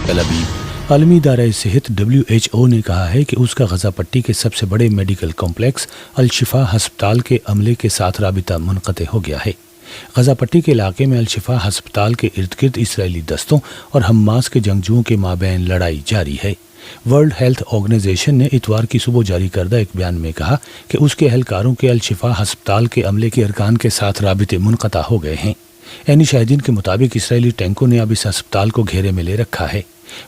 تل ابیب۔ عالمی ادارہ صحت WHO نے کہا ہے کہ اس کا غزہ پٹی کے سب سے بڑے میڈیکل کمپلیکس الشفا ہسپتال کے عملے کے ساتھ رابطہ منقطع ہو گیا ہے۔ غزہ پٹی کے علاقے میں الشفا ہسپتال کے ارد گرد اسرائیلی دستوں اور حماس کے جنگجوؤں کے مابین لڑائی جاری ہے۔ ورلڈ ہیلتھ آرگنائزیشن نے اتوار کی صبح جاری کردہ ایک بیان میں کہا کہ اس کے اہلکاروں کے الشفا ہسپتال کے عملے کے ارکان کے ساتھ رابطے منقطع ہو گئے ہیں۔ عینی شاہدین کے مطابق اسرائیلی ٹینکوں نے اب اس ہسپتال کو گھیرے میں لے رکھا ہے۔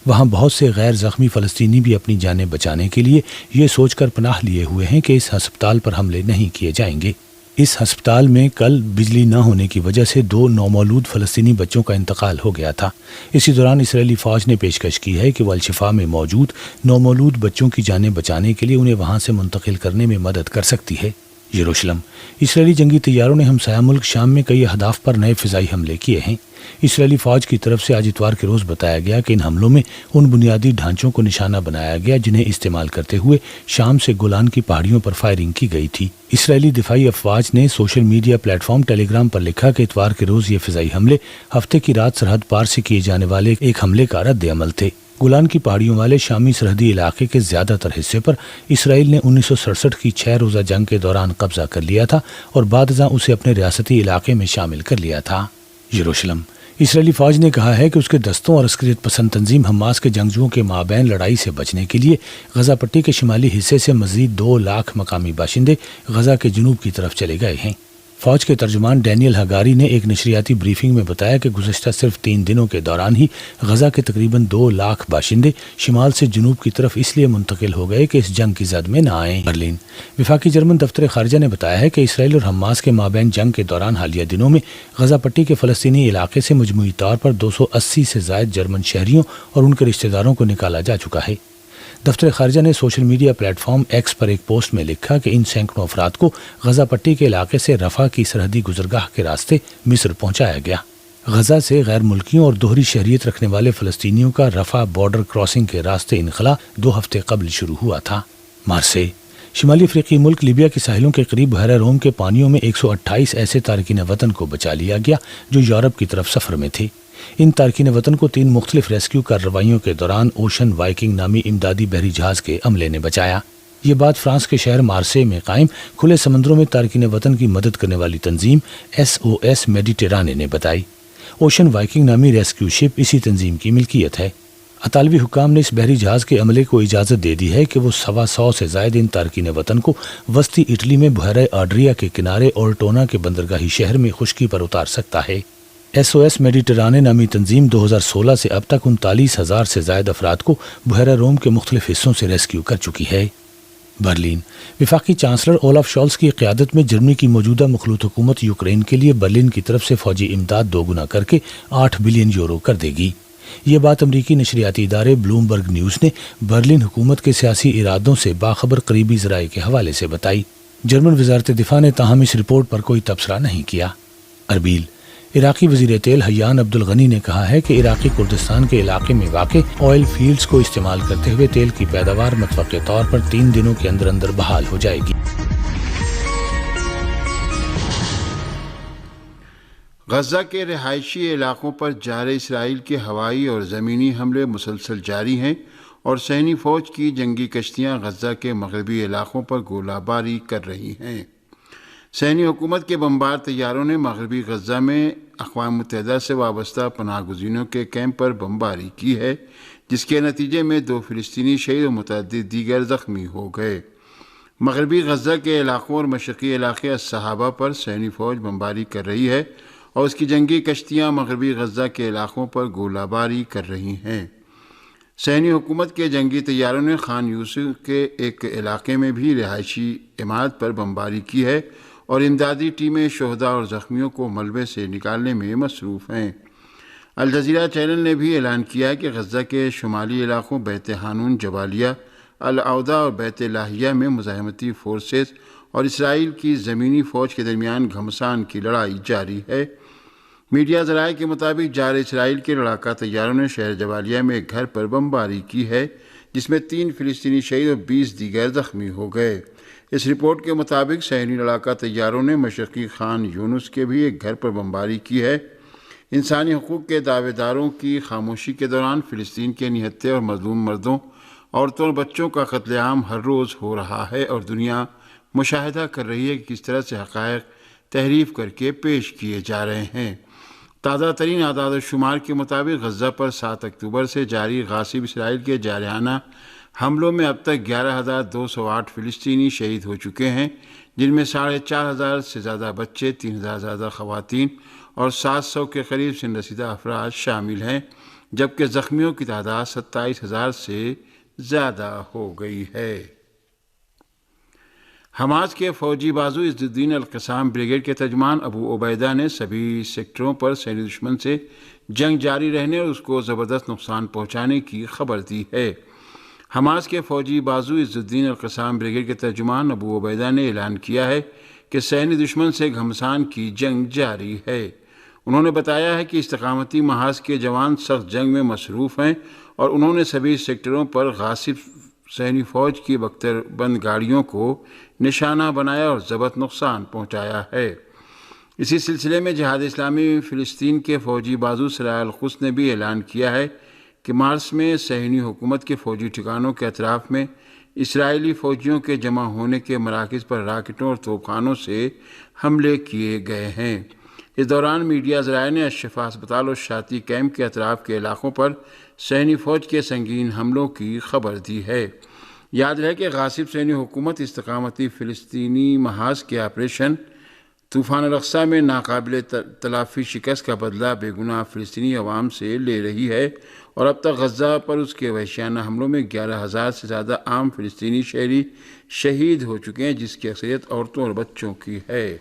وہاں بہت سے غیر زخمی فلسطینی بھی اپنی جانیں بچانے کے لیے یہ سوچ کر پناہ لیے ہوئے ہیں کہ اس ہسپتال پر حملے نہیں کیے جائیں گے۔ اس ہسپتال میں کل بجلی نہ ہونے کی وجہ سے 2 نومولود فلسطینی بچوں کا انتقال ہو گیا تھا۔ اسی دوران اسرائیلی فوج نے پیشکش کی ہے کہ وہ الشفا میں موجود نومولود بچوں کی جانیں بچانے کے لیے انہیں وہاں سے منتقل کرنے میں مدد کر سکتی ہے۔ یروشلم۔ اسرائیلی جنگی طیاروں نے ہمسایہ ملک شام میں کئی اہداف پر نئے فضائی حملے کیے ہیں۔ اسرائیلی فوج کی طرف سے آج اتوار کے روز بتایا گیا کہ ان حملوں میں ان بنیادی ڈھانچوں کو نشانہ بنایا گیا جنہیں استعمال کرتے ہوئے شام سے گولان کی پہاڑیوں پر فائرنگ کی گئی تھی۔ اسرائیلی دفاعی افواج نے سوشل میڈیا پلیٹ فارم ٹیلی گرام پر لکھا کہ اتوار کے روز یہ فضائی حملے ہفتے کی رات سرحد پار سے کیے جانے والے ایک حملے کا رد عمل تھے۔ گولان کی پہاڑیوں والے شامی سرحدی علاقے کے زیادہ تر حصے پر اسرائیل نے 1967 کی 6 روزہ جنگ کے دوران قبضہ کر لیا تھا اور بعد ازاں اسے اپنے ریاستی علاقے میں شامل کر لیا تھا۔ یروشلم۔ اسرائیلی فوج نے کہا ہے کہ اس کے دستوں اور عسکریت پسند تنظیم حماس کے جنگجوؤں کے مابین لڑائی سے بچنے کے لیے غزہ پٹی کے شمالی حصے سے مزید 2 لاکھ مقامی باشندے غزہ کے جنوب کی طرف چلے گئے ہیں۔ فوج کے ترجمان ڈینیل ہگاری نے ایک نشریاتی بریفنگ میں بتایا کہ گزشتہ صرف 3 دنوں کے دوران ہی غزہ کے تقریباً 2 لاکھ باشندے شمال سے جنوب کی طرف اس لیے منتقل ہو گئے کہ اس جنگ کی زد میں نہ آئیں۔ برلن۔ وفاقی جرمن دفتر خارجہ نے بتایا ہے کہ اسرائیل اور حماس کے مابین جنگ کے دوران حالیہ دنوں میں غزہ پٹی کے فلسطینی علاقے سے مجموعی طور پر 280 سے زائد جرمن شہریوں اور ان کے رشتہ داروں کو نکالا جا چکا ہے۔ دفتر خارجہ نے social media platform X پر ایک پوسٹ میں لکھا کہ ان سینکڑوں افراد کو غزہ پٹی کے علاقے سے رفح کی سرحدی گزرگاہ کے راستے مصر پہنچایا گیا۔ غزہ سے غیر ملکیوں اور دوہری شہریت رکھنے والے فلسطینیوں کا رفح بارڈر کراسنگ کے راستے انخلا 2 ہفتے قبل شروع ہوا تھا۔ مارسی۔ شمالی افریقی ملک لیبیا کے ساحلوں کے قریب بحیرہ روم کے پانیوں میں 128 ایسے تارکین وطن کو بچا لیا گیا جو یورپ کی طرف سفر میں تھے۔ ان تارکین وطن کو 3 مختلف ریسکیو کارروائیوں کے دوران اوشن وائکنگ نامی امدادی بحری جہاز کے عملے نے بچایا۔ یہ بات فرانس کے شہر مارسی میں قائم کھلے سمندروں میں تارکین وطن کی مدد کرنے والی تنظیم SOS میڈیٹرانے نے بتائی۔ اوشن وائکنگ نامی ریسکیو شپ اسی تنظیم کی ملکیت ہے۔ اطالوی حکام نے اس بحری جہاز کے عملے کو اجازت دے دی ہے کہ وہ 125 سے زائد ان تارکین وطن کو وسطی اٹلی میں بحیرہ آڈریا کے کنارے اورٹونا کے بندرگاہی شہر میں خشکی پر اتار سکتا ہے۔ SOS میڈیٹرانے نامی تنظیم 2016 سے اب تک 39,000 سے زائد افراد کو بحیرہ روم کے مختلف حصوں سے ریسکیو کر چکی ہے۔ برلن۔ وفاقی چانسلر اولاف شولز کی قیادت میں جرمنی کی موجودہ مخلوط حکومت یوکرین کے لیے برلن کی طرف سے فوجی امداد 2 گنا کر کے 8 بلین یورو کر دے گی۔ یہ بات امریکی نشریاتی ادارے بلومبرگ نیوز نے برلن حکومت کے سیاسی ارادوں سے باخبر قریبی ذرائع کے حوالے سے بتائی۔ جرمن وزارت دفاع نے تاہم اس رپورٹ پر کوئی تبصرہ نہیں کیا۔ اربیل۔ عراقی وزیر تیل حیان عبد الغنی نے کہا ہے کہ عراقی کردستان کے علاقے میں واقع آئل فیلڈز کو استعمال کرتے ہوئے تیل کی پیداوار متوقع طور پر 3 دنوں کے اندر اندر بحال ہو جائے گی۔ غزہ کے رہائشی علاقوں پر جارح اسرائیل کے ہوائی اور زمینی حملے مسلسل جاری ہیں اور صہیونی فوج کی جنگی کشتیاں غزہ کے مغربی علاقوں پر گولہ باری کر رہی ہیں۔ صہیونی حکومت کے بمبار طیاروں نے مغربی غزہ میں اقوام متحدہ سے وابستہ پناہ گزینوں کے کیمپ پر بمباری کی ہے، جس کے نتیجے میں 2 فلسطینی شہید و متعدد دیگر زخمی ہو گئے۔ مغربی غزہ کے علاقوں اور مشرقی علاقے الصحابہ پر صہیونی فوج بمباری کر رہی ہے اور اس کی جنگی کشتیاں مغربی غزہ کے علاقوں پر گولہ باری کر رہی ہیں۔ صہیونی حکومت کے جنگی طیاروں نے خان یوسف کے ایک علاقے میں بھی رہائشی عمارت پر بمباری کی ہے اور امدادی ٹیمیں شہداء اور زخمیوں کو ملبے سے نکالنے میں مصروف ہیں۔ الجزیرہ چینل نے بھی اعلان کیا ہے کہ غزہ کے شمالی علاقوں بیت حانون، جبالیہ، العودہ اور بیت لاہیہ میں مزاحمتی فورسز اور اسرائیل کی زمینی فوج کے درمیان گھمسان کی لڑائی جاری ہے۔ میڈیا ذرائع کے مطابق جارح اسرائیل کے لڑاکا طیاروں نے شہر جبالیہ میں ایک گھر پر بمباری کی ہے، جس میں 3 فلسطینی شہید اور 20 دیگر زخمی ہو گئے۔ اس رپورٹ کے مطابق صہیونی لڑاکا طیاروں نے مشرقی خان یونس کے بھی ایک گھر پر بمباری کی ہے۔ انسانی حقوق کے دعوے داروں کی خاموشی کے دوران فلسطین کے نہتے اور مظلوم مردوں، عورتوں اور بچوں کا قتل عام ہر روز ہو رہا ہے، اور دنیا مشاہدہ کر رہی ہے کہ کس طرح سے حقائق تحریف کر کے پیش کیے جا رہے ہیں۔ تازہ ترین اعداد و شمار کے مطابق غزہ پر 7 اکتوبر سے جاری غاصب اسرائیل کے جارحانہ حملوں میں اب تک 11,208 فلسطینی شہید ہو چکے ہیں، جن میں 4,500 سے زیادہ بچے، 3,000 سے زیادہ خواتین اور 700 کے قریب سن رسیدہ افراد شامل ہیں، جبکہ زخمیوں کی تعداد 27,000 سے زیادہ ہو گئی ہے۔ حماس کے فوجی بازو عز الدین القسام بریگیڈ کے ترجمان ابو عبیدہ نے سبھی سیکٹروں پر صہیونی دشمن سے جنگ جاری رہنے اور اس کو زبردست نقصان پہنچانے کی خبر دی ہے۔ حماس کے فوجی بازو عز الدین القسام بریگیڈ کے ترجمان ابو عبیدہ نے اعلان کیا ہے کہ صہیونی دشمن سے گھمسان کی جنگ جاری ہے۔ انہوں نے بتایا ہے کہ استقامتی محاذ کے جوان سخت جنگ میں مصروف ہیں، اور انہوں نے سبھی سیکٹروں پر غاصب صہیونی فوج کی بختر بند گاڑیوں کو نشانہ بنایا اور ضبط نقصان پہنچایا ہے۔ اسی سلسلے میں جہاد اسلامی فلسطین کے فوجی بازو سرایا القدس نے بھی اعلان کیا ہے کہ مارس میں صہیونی حکومت کے فوجی ٹھکانوں کے اطراف میں اسرائیلی فوجیوں کے جمع ہونے کے مراکز پر راکٹوں اور توپ خانوں سے حملے کیے گئے ہیں۔ اس دوران میڈیا ذرائع نے الشفا ہسپتال اور شاطی کیمپ کے اطراف کے علاقوں پر صہیونی فوج کے سنگین حملوں کی خبر دی ہے۔ یاد رہے کہ غاصب صہیونی حکومت استقامتی فلسطینی محاذ کے آپریشن طوفان الاقصی میں ناقابل تلافی شکست کا بدلہ بے گناہ فلسطینی عوام سے لے رہی ہے، اور اب تک غزہ پر اس کے وحشیانہ حملوں میں 11,000 سے زیادہ عام فلسطینی شہری شہید ہو چکے ہیں، جس کی اکثریت عورتوں اور بچوں کی ہے۔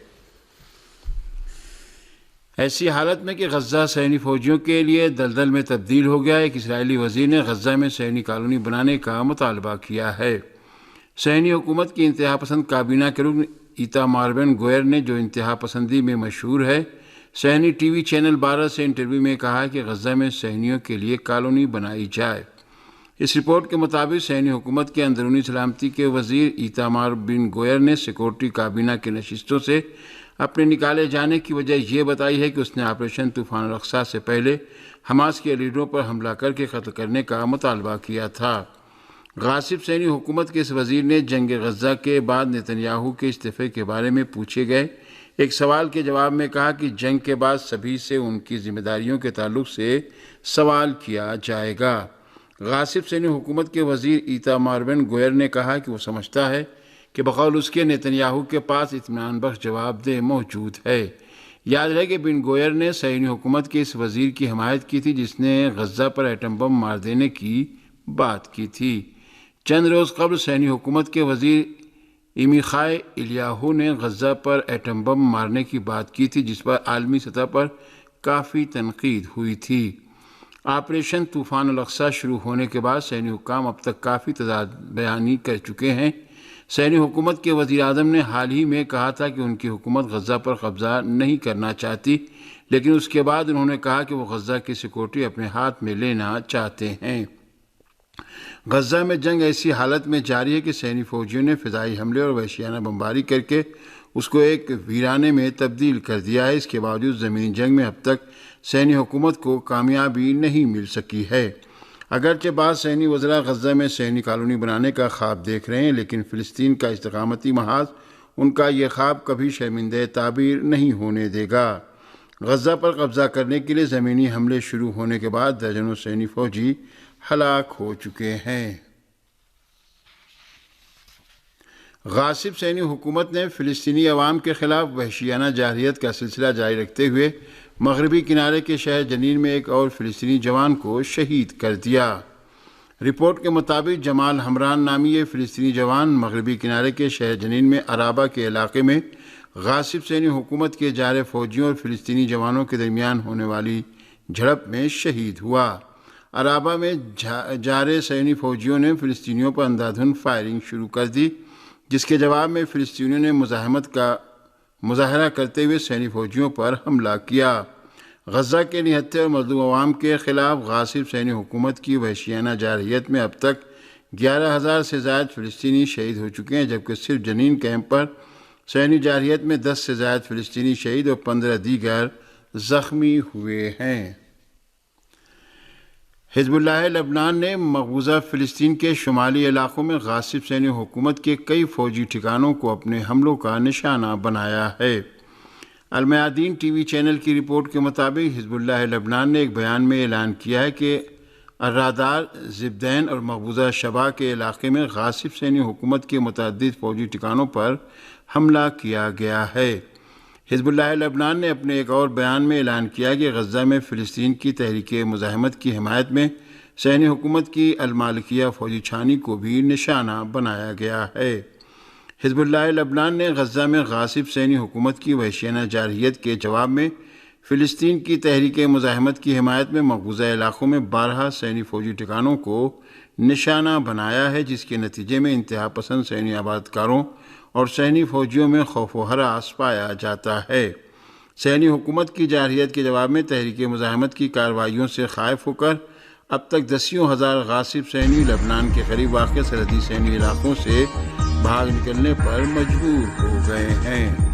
ایسی حالت میں کہ غزہ صہیونی فوجیوں کے لیے دلدل میں تبدیل ہو گیا ہے، ایک اسرائیلی وزیر نے غزہ میں صہیونی کالونی بنانے کا مطالبہ کیا ہے۔ صہیونی حکومت کی انتہا پسند کابینہ کے رکن ایتامار بن گوئر نے، جو انتہا پسندی میں مشہور ہے، صہیونی ٹی وی چینل 12 سے انٹرویو میں کہا کہ غزہ میں صہیونیوں کے لیے کالونی بنائی جائے۔ اس رپورٹ کے مطابق صہیونی حکومت کے اندرونی سلامتی کے وزیر ایتامار بن گوئر نے سیکورٹی کابینہ کی نشستوں سے اپنے نکالے جانے کی وجہ یہ بتائی ہے کہ اس نے آپریشن طوفان الاقصی سے پہلے حماس کے لیڈروں پر حملہ کر کے قتل کرنے کا مطالبہ کیا تھا۔ غاصب صہیونی حکومت کے اس وزیر نے جنگ غزہ کے بعد نتنیاہو کے استعفے کے بارے میں پوچھے گئے ایک سوال کے جواب میں کہا کہ جنگ کے بعد سبھی سے ان کی ذمہ داریوں کے تعلق سے سوال کیا جائے گا۔ غاصب صہیونی حکومت کے وزیر ایتامار بن گوئر نے کہا کہ وہ سمجھتا ہے کہ بقول اس کے نتنیاہو کے پاس اطمینان بخش جواب دہ موجود ہے۔ یاد رہے کہ بن گوئر نے صہیونی حکومت کے اس وزیر کی حمایت کی تھی جس نے غزہ پر ایٹم بم مار دینے کی بات کی تھی۔ چند روز قبل صہیونی حکومت کے وزیر عمیخائے الیاہو نے غزہ پر ایٹم بم مارنے کی بات کی تھی، جس پر عالمی سطح پر کافی تنقید ہوئی تھی۔ آپریشن طوفان الاقصی شروع ہونے کے بعد صہیونی حکام اب تک کافی تضاد بیانی کر چکے ہیں۔ صہیونی حکومت کے وزیر اعظم نے حال ہی میں کہا تھا کہ ان کی حکومت غزہ پر قبضہ نہیں کرنا چاہتی، لیکن اس کے بعد انہوں نے کہا کہ وہ غزہ کی سیکورٹی اپنے ہاتھ میں لینا چاہتے ہیں۔ غزہ میں جنگ ایسی حالت میں جاری ہے کہ صہیونی فوجیوں نے فضائی حملے اور وحشیانہ بمباری کر کے اس کو ایک ویرانے میں تبدیل کر دیا ہے۔ اس کے باوجود زمینی جنگ میں اب تک صہیونی حکومت کو کامیابی نہیں مل سکی ہے۔ اگرچہ بعض صہیونی وزراء غزہ میں صہیونی کالونی بنانے کا خواب دیکھ رہے ہیں، لیکن فلسطین کا استقامتی محاذ ان کا یہ خواب کبھی شرمندہ تعبیر نہیں ہونے دے گا۔ غزہ پر قبضہ کرنے کے لیے زمینی حملے شروع ہونے کے بعد درجنوں صہیونی فوجی ہلاک ہو چکے ہیں۔ غاصب صہیونی حکومت نے فلسطینی عوام کے خلاف وحشیانہ جارحیت کا سلسلہ جاری رکھتے ہوئے مغربی کنارے کے شہر جنین میں ایک اور فلسطینی جوان کو شہید کر دیا۔ رپورٹ کے مطابق جمال حمران نامی یہ فلسطینی جوان مغربی کنارے کے شہر جنین میں عرابہ کے علاقے میں غاصب صہیونی حکومت کے جارح فوجیوں اور فلسطینی جوانوں کے درمیان ہونے والی جھڑپ میں شہید ہوا۔ عرابہ میں جارح صہیونی فوجیوں نے فلسطینیوں پر اندھادھند فائرنگ شروع کر دی، جس کے جواب میں فلسطینیوں نے مزاحمت کا مظاہرہ کرتے ہوئے صہیونی فوجیوں پر حملہ کیا۔ غزہ کے نہتے اور مظلوم عوام کے خلاف غاصب صہیونی حکومت کی وحشیانہ جارحیت میں اب تک 11,000 سے زائد فلسطینی شہید ہو چکے ہیں، جبکہ صرف جنین کیمپ پر صہیونی جارحیت میں 10 سے زائد فلسطینی شہید اور 15 دیگر زخمی ہوئے ہیں۔ حزب اللہ لبنان نے مقبوضہ فلسطین کے شمالی علاقوں میں غاصب صہیونی حکومت کے کئی فوجی ٹھکانوں کو اپنے حملوں کا نشانہ بنایا ہے۔ المیادین ٹی وی چینل کی رپورٹ کے مطابق حزب اللہ لبنان نے ایک بیان میں اعلان کیا ہے کہ الرادار، زبدین اور مقبوضہ شبا کے علاقے میں غاصب صہیونی حکومت کے متعدد فوجی ٹھکانوں پر حملہ کیا گیا ہے۔ حزب اللہ لبنان نے اپنے ایک اور بیان میں اعلان کیا کہ غزہ میں فلسطین کی تحریک مزاحمت کی حمایت میں صہیونی حکومت کی المالکیہ فوجی چھانی کو بھی نشانہ بنایا گیا ہے۔ حزب اللہ لبنان نے غزہ میں غاصب صہیونی حکومت کی وحشیانہ جارحیت کے جواب میں فلسطین کی تحریک مزاحمت کی حمایت میں مقبوضہ علاقوں میں 12 صہیونی فوجی ٹھکانوں کو نشانہ بنایا ہے، جس کے نتیجے میں انتہا پسند صہیونی آبادکاروں اور صہیونی فوجیوں میں خوف و ہراس پایا جاتا ہے۔ صہیونی حکومت کی جارحیت کے جواب میں تحریک مزاحمت کی کارروائیوں سے خائف ہو کر اب تک دسیوں ہزار غاصب صہیونی لبنان کے قریب واقع سرحدی صہیونی علاقوں سے بھاگ نکلنے پر مجبور ہو گئے ہیں۔